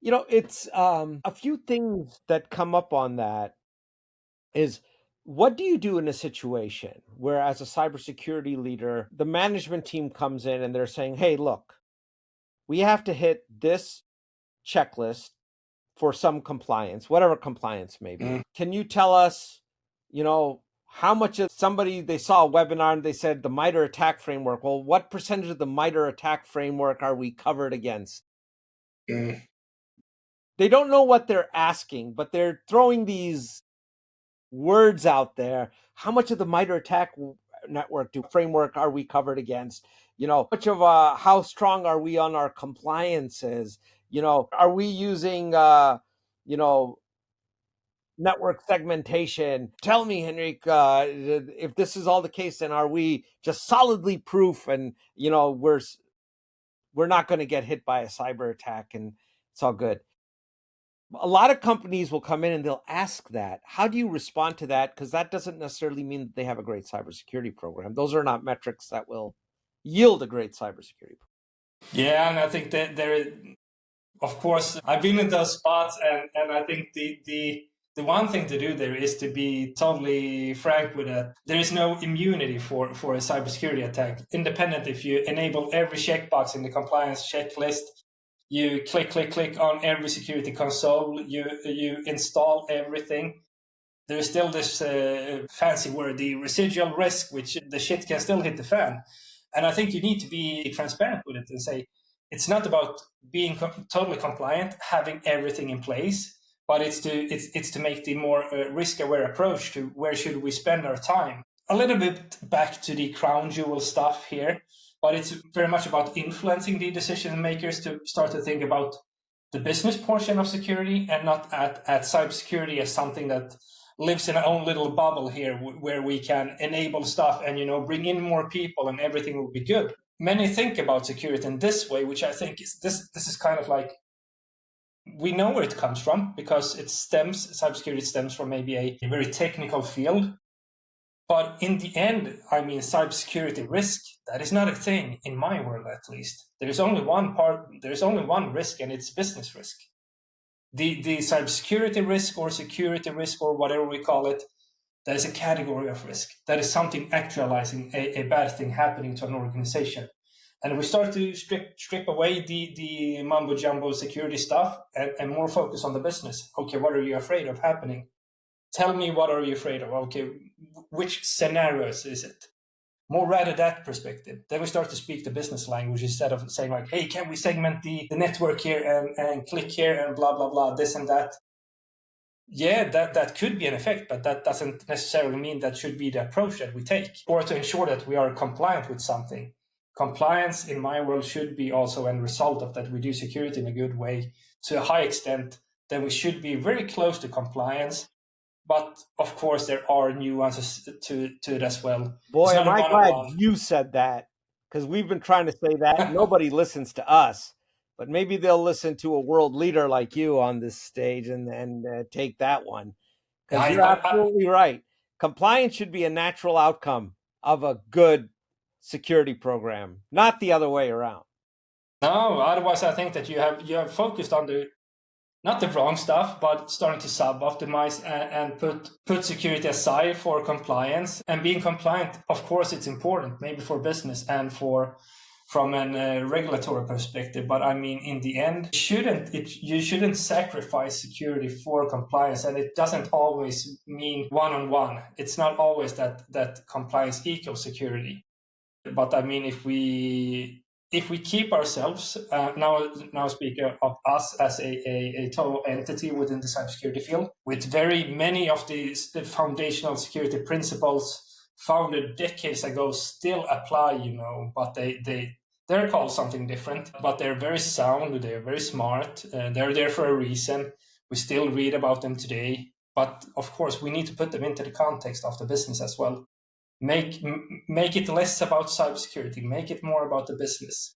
It's a few things that come up on that is what do you do in a situation where, as a cybersecurity leader, the management team comes in and they're saying, hey, look, we have to hit this checklist for some compliance, whatever compliance may be. Can you tell us, how much of somebody they saw a webinar and they said the MITRE attack framework? Well, what percentage of the MITRE attack framework are we covered against? Mm. They don't know what they're asking, but they're throwing these words out there. How much of the MITRE attack network framework are we covered against? Much of how strong are we on our compliances? Are we using network segmentation? Tell me, Henrik, if this is all the case, then are we just solidly proof and we're not going to get hit by a cyber attack and it's all good? A lot of companies will come in and they'll ask that. How do you respond to that? Because that doesn't necessarily mean that they have a great cybersecurity program. Those are not metrics that will yield a great cybersecurity program. Yeah, and I think that of course, I've been in those spots, and I think the one thing to do there is to be totally frank with it. There is no immunity for a cybersecurity attack. Independent, if you enable every checkbox in the compliance checklist, you click on every security console, you install everything. There's still this fancy word, the residual risk, which the shit can still hit the fan. And I think you need to be transparent with it and say, it's not about being totally compliant, having everything in place, but it's to make the more risk-aware approach to where should we spend our time. A little bit back to the crown jewel stuff here, but it's very much about influencing the decision makers to start to think about the business portion of security and not at cybersecurity as something that lives in our own little bubble here where we can enable stuff and bring in more people and everything will be good. Many think about security in this way, which I think is this is kind of like, we know where it comes from because cybersecurity stems from maybe a very technical field. But in the end, I mean, cybersecurity risk, that is not a thing in my world, at least. There's only one risk, and it's business risk. The cybersecurity risk or security risk or whatever we call it, that is a category of risk. That is something actualizing a bad thing happening to an organization. And we start to strip away the mumbo jumbo security stuff and more focus on the business. Okay, what are you afraid of happening? Tell me, what are you afraid of? Okay, which scenarios is it? More rather that perspective. Then we start to speak the business language instead of saying like, hey, can we segment the network here and click here and blah, blah, blah, this and that. Yeah, that could be an effect, but that doesn't necessarily mean that should be the approach that we take, or to ensure that we are compliant with something. Compliance in my world should be also a result of that we do security in a good way to a high extent. Then we should be very close to compliance. But of course, there are nuances to it as well. Boy, am I glad you said that, because we've been trying to say that. Nobody listens to us, but maybe they'll listen to a world leader like you on this stage and take that one, because you're absolutely right. Compliance should be a natural outcome of a good security program, not the other way around. No, otherwise I think that you have focused on not the wrong stuff, but starting to sub-optimize and put security aside for compliance. And being compliant, of course, it's important, maybe for business and from a regulatory perspective. But I mean, in the end, you shouldn't sacrifice security for compliance. And it doesn't always mean one-on-one. It's not always that compliance equals security. But I mean, if we keep ourselves, now speak of us as a total entity within the cybersecurity field, with very many of the foundational security principles founded decades ago still apply, but they're called something different, but they're very sound, they're very smart, they're there for a reason. We still read about them today, but of course we need to put them into the context of the business as well. Make it less about cybersecurity, make it more about the business.